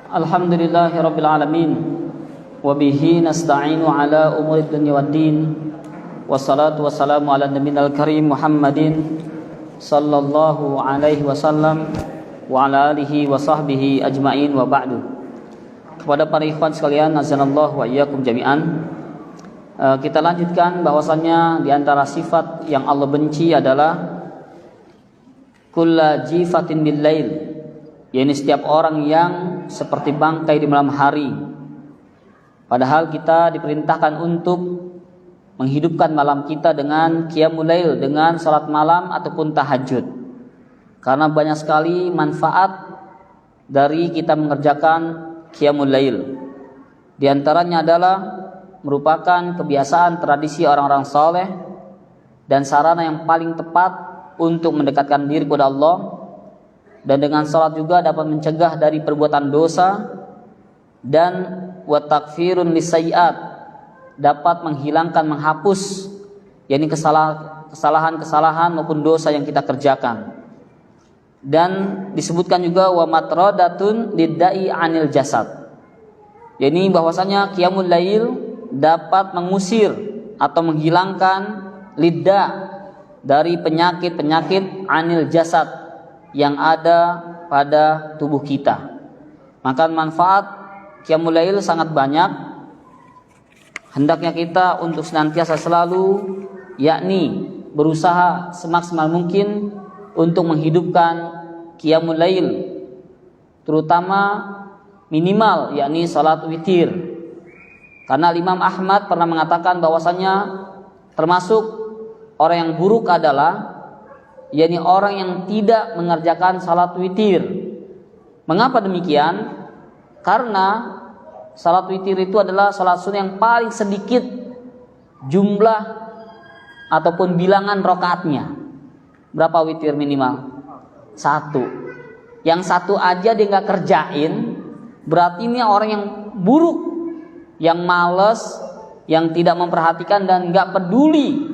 Alhamdulillahirabbil alamin wa bihi nasta'inu ala umurid dunya waddin wassalatu wassalamu ala nabiyil karim Muhammadin sallallahu alaihi wasallam wa ala alihi wa sahbihi ajmain wa ba'du. Kepada para ikhwan sekalian, azanallahu wa iyyakum jami'an. Kita lanjutkan bahwasannya di antara sifat yang Allah benci adalah kulla jifatin bil lail, yakni setiap orang yang seperti bangkai di malam hari. Padahal kita diperintahkan untuk menghidupkan malam kita dengan qiyamul lail, dengan salat malam ataupun tahajud. Karena banyak sekali manfaat dari kita mengerjakan qiyamul lail. Di antaranya adalah merupakan kebiasaan tradisi orang-orang saleh dan sarana yang paling tepat untuk mendekatkan diri kepada Allah. Dan dengan salat juga dapat mencegah dari perbuatan dosa, dan wa takfirun lisayyi'at, dapat menghilangkan, menghapus yakni kesalahan-kesalahan maupun dosa yang kita kerjakan. Dan disebutkan juga wa matradatun liddai anil jasad, yakni bahwasanya qiyamul lail dapat mengusir atau menghilangkan lidah dari penyakit-penyakit anil jasad yang ada pada tubuh kita. Maka manfaat qiyamul lail sangat banyak. Hendaknya kita untuk senantiasa selalu yakni berusaha semaksimal mungkin untuk menghidupkan qiyamul lail, terutama minimal yakni salat witir. Karena Imam Ahmad pernah mengatakan bahwasanya termasuk orang yang buruk adalah yakni orang yang tidak mengerjakan salat witir. Mengapa demikian? Karena salat witir itu adalah salat sunnah yang paling sedikit jumlah ataupun bilangan rakaatnya. Berapa witir minimal? 1. Yang 1 aja dia nggak kerjain, berarti ini orang yang buruk, yang malas, yang tidak memperhatikan dan nggak peduli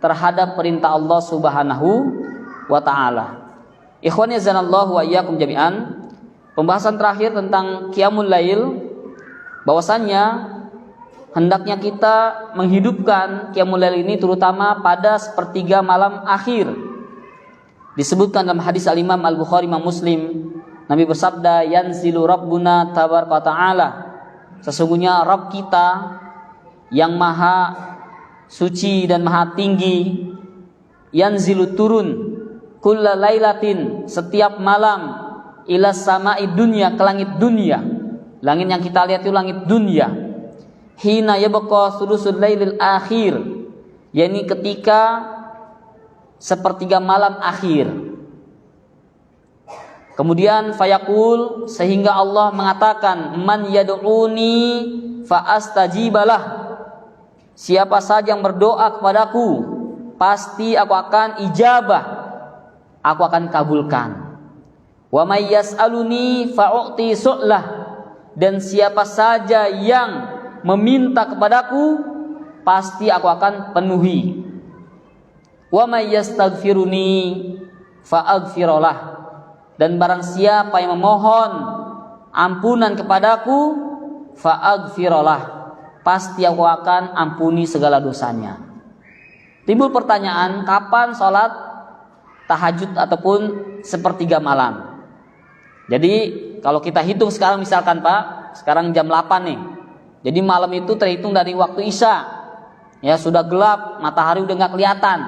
terhadap perintah Allah Subhanahu wa ta'ala. Ikhwani azanallahu wa iyyakum jami'an. Pembahasan terakhir tentang qiyamul lail, bahwasannya hendaknya kita menghidupkan qiyamul lail ini terutama pada sepertiga malam akhir. Disebutkan dalam hadis al-Imam Al-Bukhari, Imam Muslim, Nabi bersabda, yanzilu rabbuna tabaraka ta'ala, sesungguhnya Rabb kita yang maha suci dan maha tinggi, yanzilu turun kulla lailatin, setiap malam, ila sama'i dunya, ke langit dunia. Langit yang kita lihat itu langit dunia. Hina yabqa sulusul lailil akhir, yakni ketika sepertiga malam akhir. Kemudian fayaqul, sehingga Allah mengatakan, man yad'uni fa astajibalah, siapa saja yang berdoa kepadaku pasti aku akan ijabah, aku akan kabulkan. Wa may yas'aluni fa'u'ti su'lah, dan siapa saja yang meminta kepadaku pasti aku akan penuhi. Wa may yastaghfiruni fa'aghfirullah, dan barang siapa yang memohon ampunan kepadaku fa'aghfirullah, pasti aku akan ampuni segala dosanya. Timbul pertanyaan, kapan sholat tahajud ataupun sepertiga malam? Jadi kalau kita hitung sekarang, misalkan Pak, sekarang jam 8 nih. Jadi malam itu terhitung dari waktu Isya. Ya, sudah gelap, matahari udah gak kelihatan.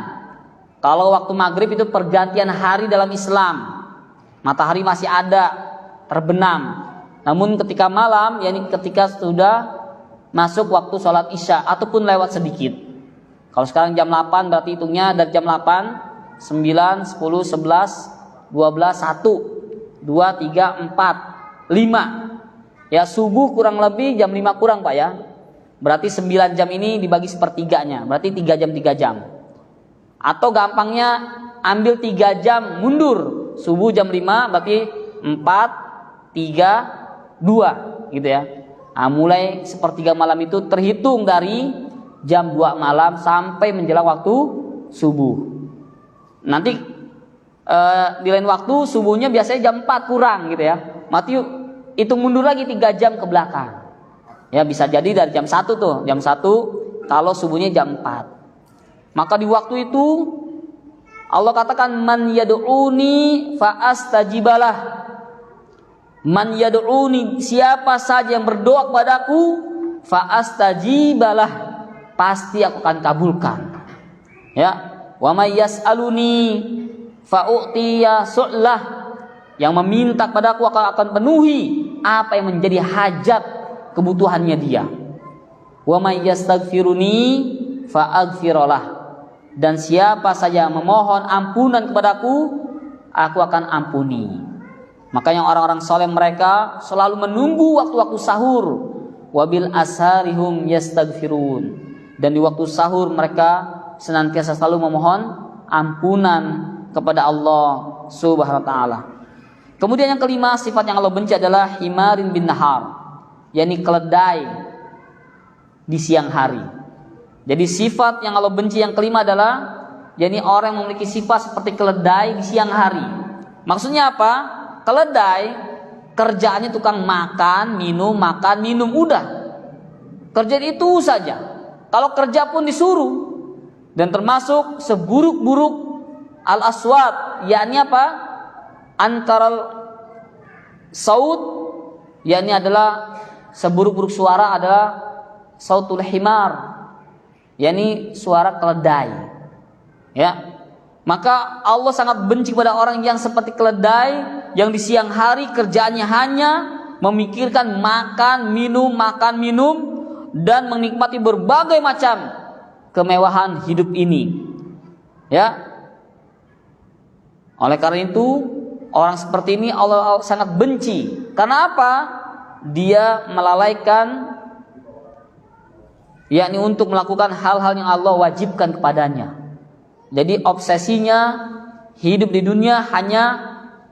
Kalau waktu maghrib itu pergantian hari dalam Islam, matahari masih ada, terbenam. Namun ketika malam, yakni ketika sudah masuk waktu sholat Isya ataupun lewat sedikit. Kalau sekarang jam 8 berarti hitungnya dari jam 8, 9, 10, 11, 12, 1, 2, 3, 4, 5. Ya, subuh kurang lebih jam 5 kurang Pak ya. Berarti 9 jam ini dibagi sepertiganya, berarti 3 jam 3 jam. Atau gampangnya ambil 3 jam mundur. Subuh jam 5 berarti 4, 3, 2 gitu ya. Nah, mulai sepertiga malam itu terhitung dari jam 2 malam sampai menjelang waktu subuh. Nanti di lain waktu subuhnya biasanya jam 4 kurang gitu ya. hitung mundur lagi 3 jam ke belakang. Ya, bisa jadi dari jam 1 tuh, jam 1 kalau subuhnya jam 4. Maka di waktu itu Allah katakan man yad'uni fa astajibalah. Man yad'uni, siapa saja yang berdoa kepadaku, fa astajibalah, pasti aku akan kabulkan. Ya, wa may yas'aluni fa u'tiya su'lah, yang meminta kepadaku akan penuhi apa yang menjadi hajat kebutuhannya dia. Wa may yastaghfiruni fa aghfiralah, dan siapa saja memohon ampunan kepadaku, aku akan ampuni. Makanya orang-orang soleh mereka selalu menunggu waktu-waktu sahur. Wabil asharihum yastaghfirun, dan di waktu sahur mereka senantiasa selalu memohon ampunan kepada Allah Subhanahu wa taala. Kemudian yang kelima, sifat yang Allah benci adalah himarin bin nahar, yakni keledai di siang hari. Jadi sifat yang Allah benci yang kelima adalah yakni orang yang memiliki sifat seperti keledai di siang hari. Maksudnya apa? Keledai kerjaannya tukang makan, minum, udah. Kerjaan itu saja. Kalau kerja pun disuruh. Dan termasuk seburuk-buruk al-aswat, yakni apa? Ankaral saut, yakni adalah seburuk-buruk suara adalah sautul himar, yakni suara keledai. Ya. Maka Allah sangat benci pada orang yang seperti keledai, yang di siang hari kerjaannya hanya memikirkan makan, minum, dan menikmati berbagai macam kemewahan hidup ini. Ya. Oleh karena itu, orang seperti ini Allah sangat benci. Karena apa? Dia melalaikan, yakni untuk melakukan hal-hal yang Allah wajibkan kepadanya. Jadi obsesinya hidup di dunia hanya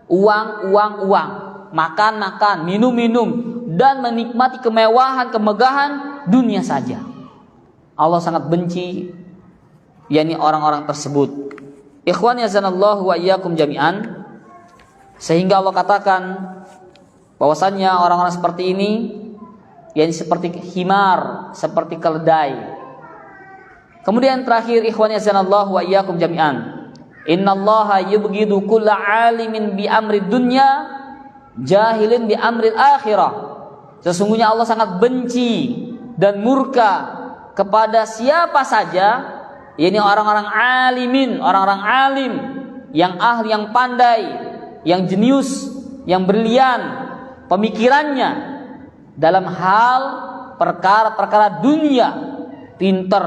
uang, makan, minum, dan menikmati kemewahan dunia saja. Allah sangat benci yakni orang-orang tersebut. Ikhwan yazanallahu wa iyyakum jami'an. Sehingga Allah katakan bahwasannya orang-orang seperti ini yakni seperti himar, seperti keledai. Kemudian terakhir, ikhwan yazanallahu wa iyyakum jami'an. Innallaha yubghidu kulla 'alimin bi amri dunya jahilin bi amri akhirah. Sesungguhnya Allah sangat benci dan murka kepada siapa saja, yakni orang-orang alimin, orang-orang alim, yang ahli, yang pandai, yang jenius, yang brilian pemikirannya dalam hal perkara-perkara dunia, pinter,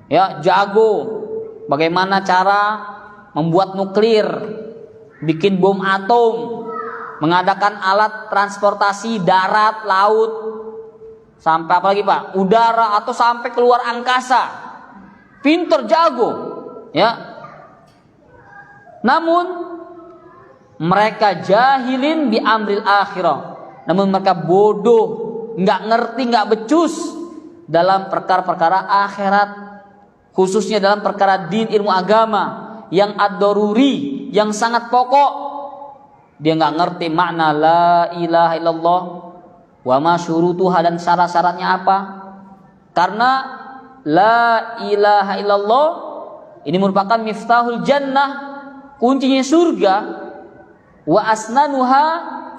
ya, jago bagaimana cara membuat nuklir, bikin bom atom, mengadakan alat transportasi darat, laut, sampai apalagi Pak, udara, atau sampai keluar angkasa. Pinter, jago, ya. Namun mereka jahilin bi amril akhirah. Namun mereka bodoh, nggak ngerti, nggak becus dalam perkara-perkara akhirat, khususnya dalam perkara din, ilmu agama yang ad-daruri, yang sangat pokok. Dia nggak ngerti makna la ilaha illallah, wa ma syurutuha, dan syarat-syaratnya apa. Karena la ilaha illallah ini merupakan miftahul jannah, kuncinya surga, wa asnanuha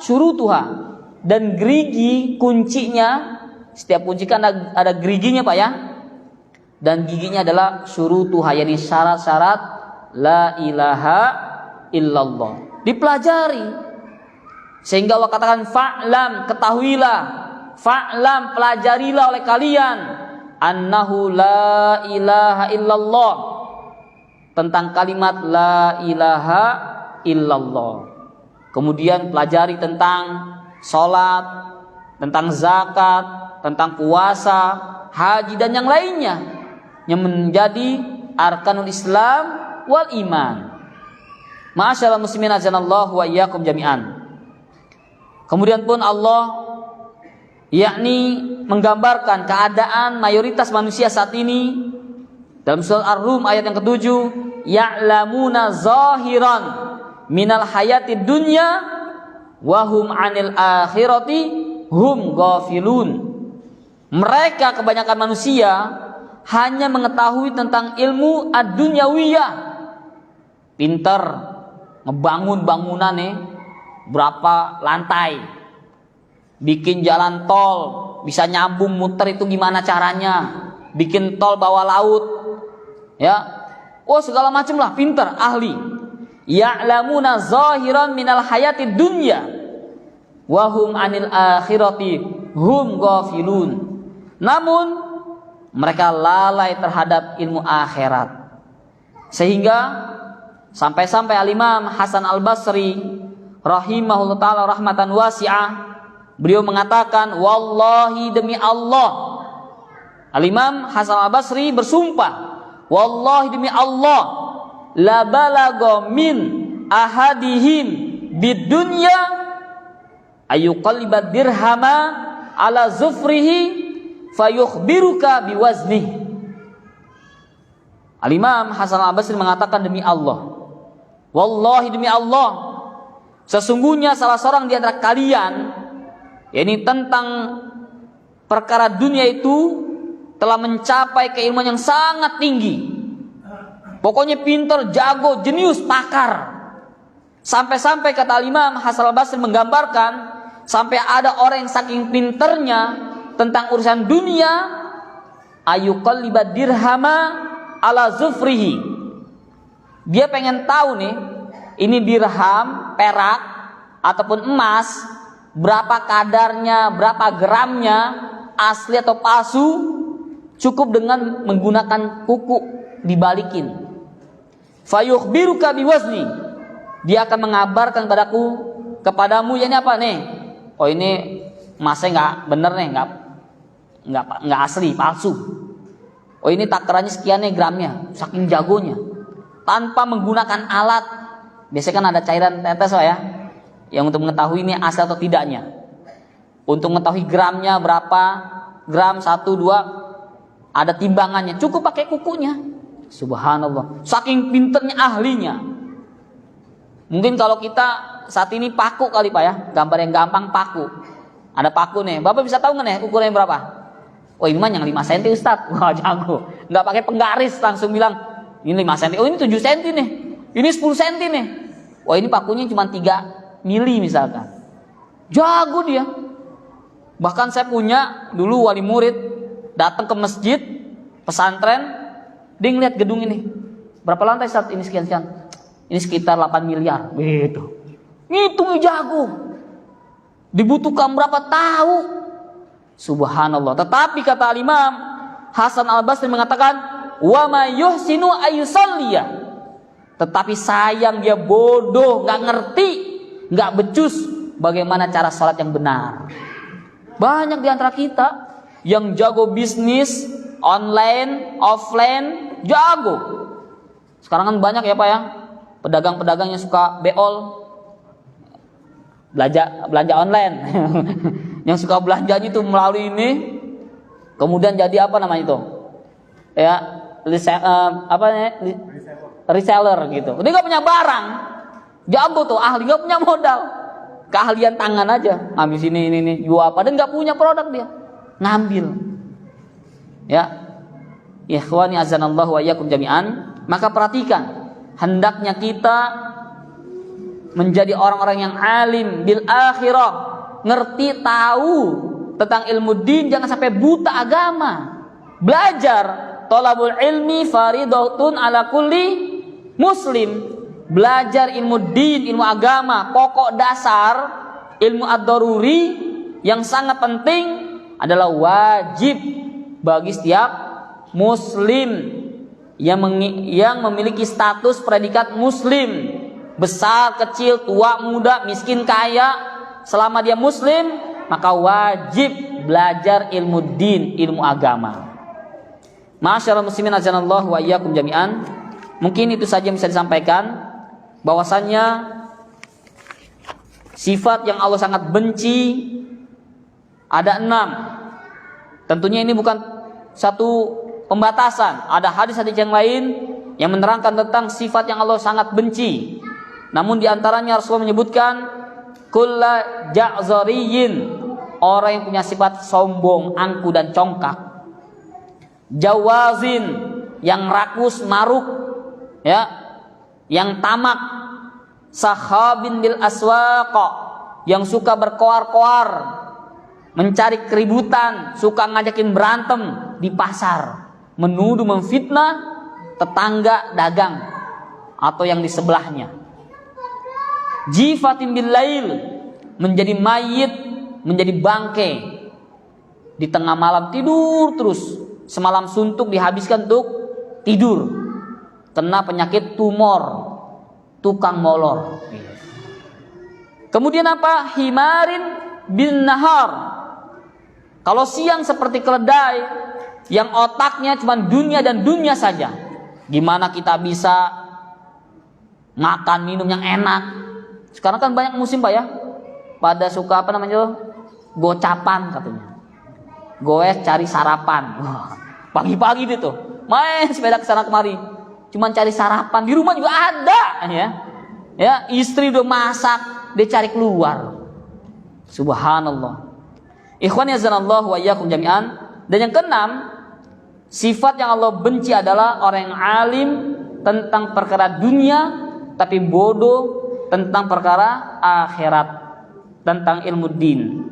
syurutuha, dan gerigi kuncinya, setiap kunci kan ada geriginya Pak ya. Dan giginya adalah syurutuha, yakni syarat-syarat la ilaha illallah. Dipelajari sehingga Allah katakan fa'lam, ketahuilah, fa'lam, pelajarilah oleh kalian, annahu la ilaha illallah, tentang kalimat la ilaha illallah. Kemudian pelajari tentang sholat, tentang zakat, tentang puasa, haji, dan yang lainnya yang menjadi arkanul Islam wal iman. Ma'asyiral muslimin azanallahu wa iyyakum jami'an. Kemudian pun Allah yakni menggambarkan keadaan mayoritas manusia saat ini dalam surah Ar-Rum ayat yang ke-7, ya'lamuna zahiran minal hayatid dunya wahum 'anil akhirati hum ghafilun. Mereka kebanyakan manusia hanya mengetahui tentang ilmu ad-dunyawiyah. Pinter ngebangun bangunan nih berapa lantai, bikin jalan tol bisa nyambung muter itu gimana caranya, bikin tol bawah laut, ya, segala macam lah, pinter, ahli. Ya'lamuna zahiran minal hayati dunya wahum 'anil akhirati hum ghafilun. Namun mereka lalai terhadap ilmu akhirat, sehingga sampai-sampai Al-Imam Hasan Al-Basri rahimahullah ta'ala rahmatan wasi'ah, beliau mengatakan, wallahi demi Allah, Al-Imam Hasan Al-Basri bersumpah, wallahi demi Allah, la balagha min ahadihim bidunya ayyuqallibad dirhama ala zufrihi fayukhbiruka biwaznih. Al-Imam Hasan Al-Basri mengatakan, demi Allah, wallahi demi Allah, sesungguhnya salah seorang di antara kalian, yakni tentang perkara dunia itu, telah mencapai keilmuan yang sangat tinggi. Pokoknya pintar, jago, jenius, pakar. Sampai-sampai kata Imam Hasan Al-Basri menggambarkan, sampai ada orang yang saking pinternya tentang urusan dunia, ayyuqallibad dirhama ala zufrihi. Dia pengen tahu nih, ini dirham, perak ataupun emas, berapa kadarnya, berapa gramnya, asli atau palsu. Cukup dengan menggunakan kuku dibalikin. Fayukhbiruka biwazni. Dia akan mengabarkan kepadamu, ya ini apa nih? Oh, ini emasnya nggak bener nih, nggak asli, palsu. Oh, ini takarannya sekian nih gramnya, saking jagonya. Tanpa menggunakan alat. Biasanya kan ada cairan tetes ya, yang untuk mengetahui ini asli atau tidaknya. Untuk mengetahui gramnya berapa, gram 1, 2, ada timbangannya, cukup pakai kukunya. Subhanallah, saking pinternya, ahlinya. Mungkin kalau kita saat ini paku kali Pak ya, gambar yang gampang paku. Ada paku nih, Bapak bisa tahu nggak nih ukurannya berapa? Oh, ini mah yang 5 cm Ustaz. Wah, jago. Nggak pakai penggaris, langsung bilang ini 5 cm. Oh, ini 7 cm nih. Ini 10 cm nih. Oh, ini pakunya cuma 3 mili misalkan. Jago dia. Bahkan saya punya dulu wali murid datang ke masjid pesantren, dia ngeliat gedung ini. Berapa lantai saat ini, sekian-sekian. Ini sekitar 8 miliar. Gitu. Ngitungnya jago. Dibutuhkan berapa tahu. Subhanallah. Tetapi kata Imam Hasan Al-Basri mengatakan, wa ma yuhsinu ayyusalliya. Tetapi sayang dia bodoh, nggak ngerti, nggak becus bagaimana cara salat yang benar. Banyak di antara kita yang jago bisnis online, offline, jago. Sekarang kan banyak ya Pak ya, pedagang-pedagang yang suka beol, belanja online, yang suka belanjanya itu melalui ini, kemudian jadi apa namanya itu, ya, reseller gitu. Dia nggak punya barang, jago tuh, ahli, nggak punya modal, keahlian tangan aja, ambil sini ini jual apa, dan nggak punya produk dia, ngambil. Ya, ikhwani azanallahu wa iyyakum jami'an. Maka perhatikan, hendaknya kita menjadi orang-orang yang alim bil akhirah, ngerti, tahu tentang ilmu din, jangan sampai buta agama. Belajar, thalabul ilmi faridatun ala kulli muslim. Belajar ilmu din, ilmu agama, pokok dasar, ilmu ad-daruri yang sangat penting adalah wajib bagi setiap muslim yang memiliki status predikat muslim, besar, kecil, tua, muda, miskin, kaya, selama dia muslim maka wajib belajar ilmu din, ilmu agama. Ma'asyiral muslimin azanallahu wa iyyakum jami'an. Mungkin itu saja yang bisa disampaikan, bahwasannya sifat yang Allah sangat benci ada 6. Tentunya ini bukan satu pembatasan. Ada hadis-hadis yang lain yang menerangkan tentang sifat yang Allah sangat benci. Namun diantaranya Rasulullah menyebutkan kulla ja'zariyin, orang yang punya sifat sombong, angku dan congkak. Jawazin, yang rakus maruk, ya, yang tamak. Sahabin bil aswaq, yang suka berkoar-koar, mencari keributan, suka ngajakin berantem di pasar, menuduh memfitnah tetangga dagang atau yang di sebelahnya. Jifatin bil lail, menjadi mayit, menjadi bangke di tengah malam, tidur terus, semalam suntuk dihabiskan untuk tidur, kena penyakit tumor, tukang molor. Kemudian apa? Himarin bin nahar, kalau siang seperti keledai yang otaknya cuma dunia dan dunia saja. Gimana kita bisa makan minum yang enak? Sekarang kan banyak musim Pak ya, pada suka apa namanya, gocapan katanya, goes cari sarapan. Wah, pagi-pagi dia tuh main sepeda kesana kemari, cuman cari sarapan. Di rumah juga ada ya, istri udah masak, dia cari keluar. Subhanallah. Ikhwan yazanallahu wa iyyakum jami'an. Dan yang keenam, sifat yang Allah benci adalah orang yang alim tentang perkara dunia tapi bodoh tentang perkara akhirat, tentang ilmu din.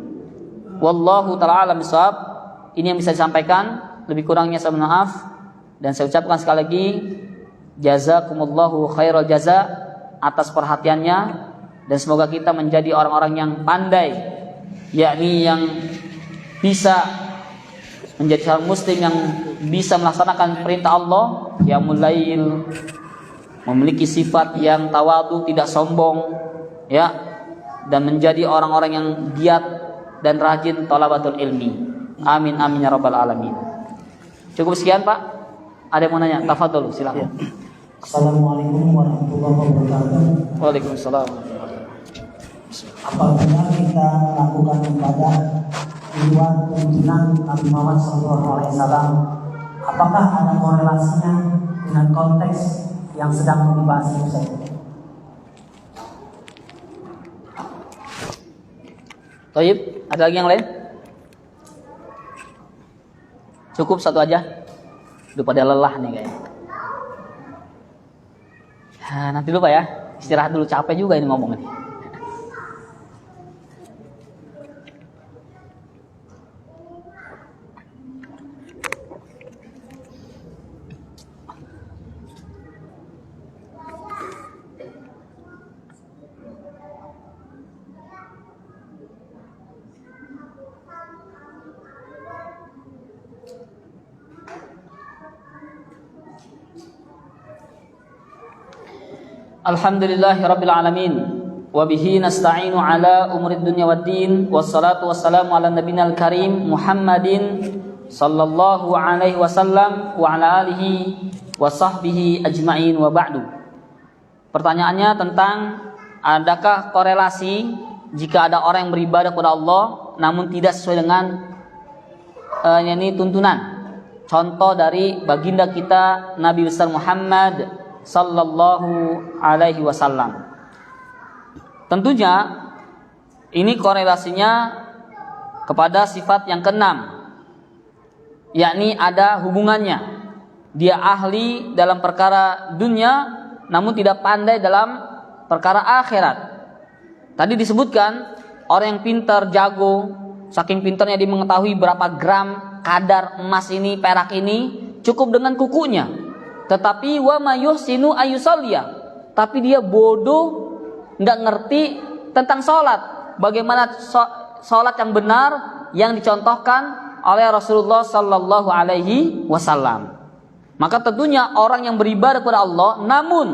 Wallahu ta'ala alam bisawab. Ini yang bisa disampaikan, lebih kurangnya saya mohon maaf. Dan saya ucapkan sekali lagi jazakumullahu khairal jaza atas perhatiannya, dan semoga kita menjadi orang-orang yang pandai, yakni yang bisa menjadi seorang muslim yang bisa melaksanakan perintah Allah, yang mulail, memiliki sifat yang tawadu, tidak sombong, ya, dan menjadi orang-orang yang giat dan rajin thalabatul ilmi. Amin amin ya rabbal alamin. Cukup sekian Pak. Ada yang mau nanya? Tafadhol, silakan. Assalamualaikum warahmatullahi wabarakatuh. Waalaikumsalam. Apabila kita lakukan ibadah di luar tuntunan Nabi Muhammad SAW, apakah ada korelasinya dengan konteks yang sedang dibahas Ustaz? Thayyib, ada lagi yang lain? Cukup satu aja. Udah pada lelah nih kayaknya. Nanti dulu Pak ya, istirahat dulu, capek juga ini ngomong nih. Alhamdulillahirabbil alamin wa bihi nasta'inu ala umurid dunya waddin, wassalatu wassalamu ala nabiyil karim Muhammadin sallallahu alaihi wasallam wa ala alihi wa sahbihi ajma'in wa ba'du. Pertanyaannya tentang adakah korelasi jika ada orang yang beribadah kepada Allah namun tidak sesuai dengan yakni tuntunan. Contoh dari baginda kita Nabi besar Muhammad sallallahu alaihi wasallam. Tentunya ini korelasinya kepada sifat yang keenam, yakni ada hubungannya. Dia ahli dalam perkara dunia namun tidak pandai dalam perkara akhirat. Tadi disebutkan orang yang pintar, jago, saking pintarnya dia mengetahui berapa gram kadar emas ini, perak ini, cukup dengan kukunya. Tetapi wa mayuhsinu ayyusalliya, tapi dia bodoh, enggak ngerti tentang salat. Bagaimana salat yang benar yang dicontohkan oleh Rasulullah sallallahu alaihi wasallam. Maka tentunya orang yang beribadah kepada Allah namun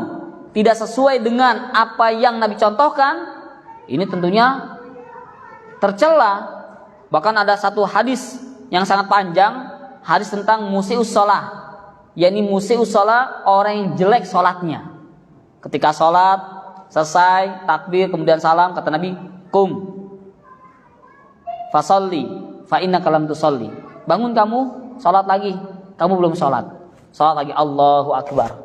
tidak sesuai dengan apa yang Nabi contohkan, ini tentunya tercela. Bahkan ada satu hadis yang sangat panjang, hadis tentang musiius shalah, yakni musiius shalah, orang yang jelek sholatnya. Ketika sholat selesai, takbir, kemudian salam, kata Nabi, kum fasolli fa innaka lam tusolli. Bangun kamu, sholat lagi, kamu belum sholat. Sholat lagi, Allahu Akbar.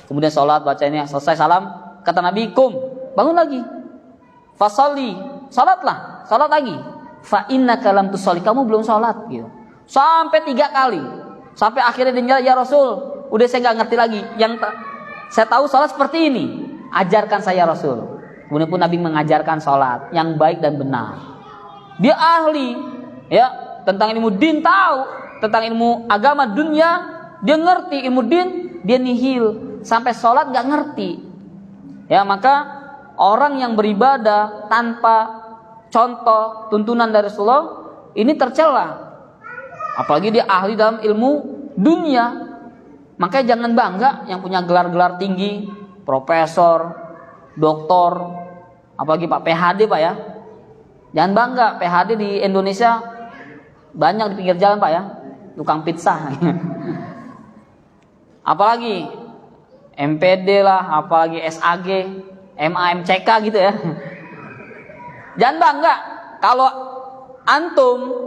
Kemudian sholat, bacanya selesai, salam, kata Nabi, kum, bangun lagi Fasolli, salatlah, salat lagi. Fa innaka lam tusolli, kamu belum salat gitu. Sampai 3 kali. Sampai akhirnya dia, ya Rasul, udah saya nggak ngerti lagi. Saya tahu salat seperti ini. Ajarkan saya Rasul. Kemudian pun Nabi mengajarkan salat yang baik dan benar. Dia ahli, ya, tentang ilmu din tahu, tentang ilmu agama dunia dia ngerti, ilmu din dia nihil, sampai salat nggak ngerti. Ya, maka orang yang beribadah tanpa contoh tuntunan dari Rasulullah ini tercela. Apalagi dia ahli dalam ilmu dunia. Makanya jangan bangga yang punya gelar-gelar tinggi, profesor, doktor, apalagi Pak PhD Pak ya. Jangan bangga, PhD di Indonesia banyak di pinggir jalan Pak ya, tukang pizza. Apalagi MPD lah, apalagi SAG, MA, MCK gitu ya. Jangan bangga kalau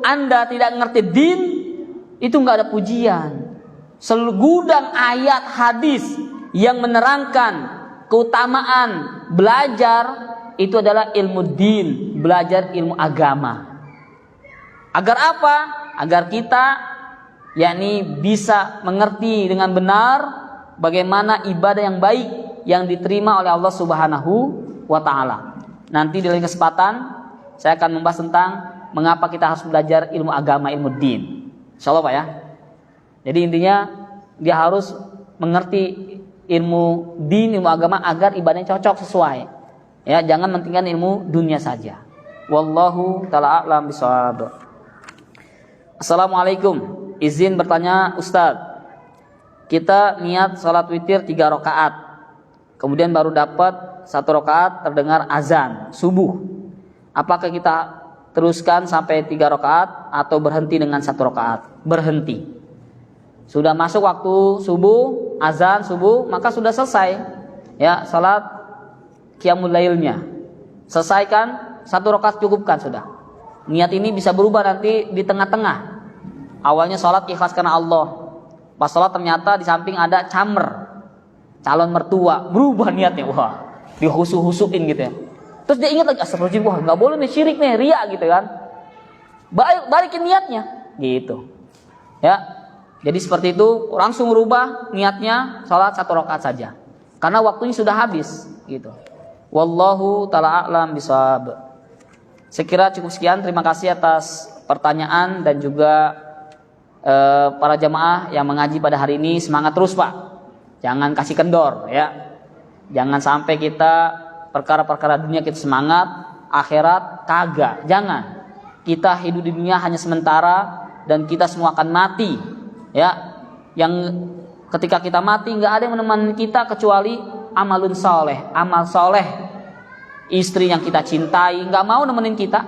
Anda tidak ngerti din, itu nggak ada pujian. Segudang ayat hadis yang menerangkan keutamaan belajar itu adalah ilmu din, belajar ilmu agama. Agar apa? Agar kita yakni bisa mengerti dengan benar bagaimana ibadah yang baik yang diterima oleh Allah Subhanahu wa taala. Nanti di lain kesempatan saya akan membahas tentang mengapa kita harus belajar ilmu agama, ilmu din. Insyaallah Pak ya. Jadi intinya dia harus mengerti ilmu din, ilmu agama agar ibadahnya cocok sesuai. Ya, jangan mentinggalkan ilmu dunia saja. Wallahu taala a'lam bishawab. Assalamualaikum. Izin bertanya Ustadz. Kita niat salat witir 3 rakaat. Kemudian baru dapat 1 rakaat terdengar azan subuh. Apakah kita teruskan sampai 3 rakaat atau berhenti dengan 1 rakaat? Berhenti. Sudah masuk waktu subuh, azan subuh, maka sudah selesai. Ya, salat qiyamul lailnya. Selesaikan 1 rakaat, cukupkan sudah. Niat ini bisa berubah nanti di tengah-tengah. Awalnya salat ikhlas karena Allah. Pas salat ternyata di samping ada camer, calon mertua, berubah niatnya. Wah, dihusuk-husukin gitu ya. Terus dia ingat lagi, astagfirullahaladzim, wah nggak boleh nih syirik nih, riya gitu kan. Balikin niatnya, gitu. Ya, jadi seperti itu, langsung merubah niatnya, salat 1 rakaat saja, karena waktunya sudah habis, gitu. Wallahu ta'ala a'lam bishawab. Sekira cukup sekian. Terima kasih atas pertanyaan dan juga para jamaah yang mengaji pada hari ini. Semangat terus Pak, jangan kasih kendor ya. Jangan sampai kita perkara-perkara dunia kita semangat, akhirat kagak. Jangan. Kita hidup di dunia hanya sementara dan kita semua akan mati ya. Yang ketika kita mati nggak ada yang menemani kita kecuali amalun soleh, amal soleh. Istri yang kita cintai nggak mau nemenin kita,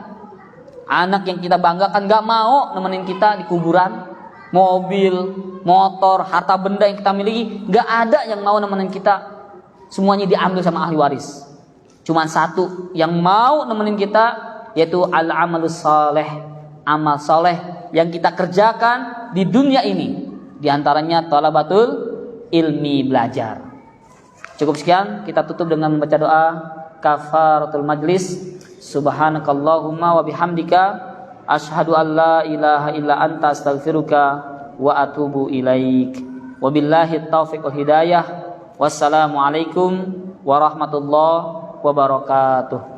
anak yang kita banggakan nggak mau nemenin kita di kuburan, mobil, motor, harta benda yang kita miliki nggak ada yang mau nemenin kita, semuanya diambil sama ahli waris. Cuman satu yang mau nemenin kita, yaitu al-amalus soleh, amal soleh yang kita kerjakan di dunia ini. Di antaranya thalabatul ilmi, belajar. Cukup sekian, kita tutup dengan membaca doa kafaratul majlis. Subhanakallahumma wa bihamdika asyhadu an la ilaha illa anta astaghfiruka wa atubu ilaik. Wabillahi taufiq wal hidayah. Wassalamualaikum warahmatullahi wabarakatuh.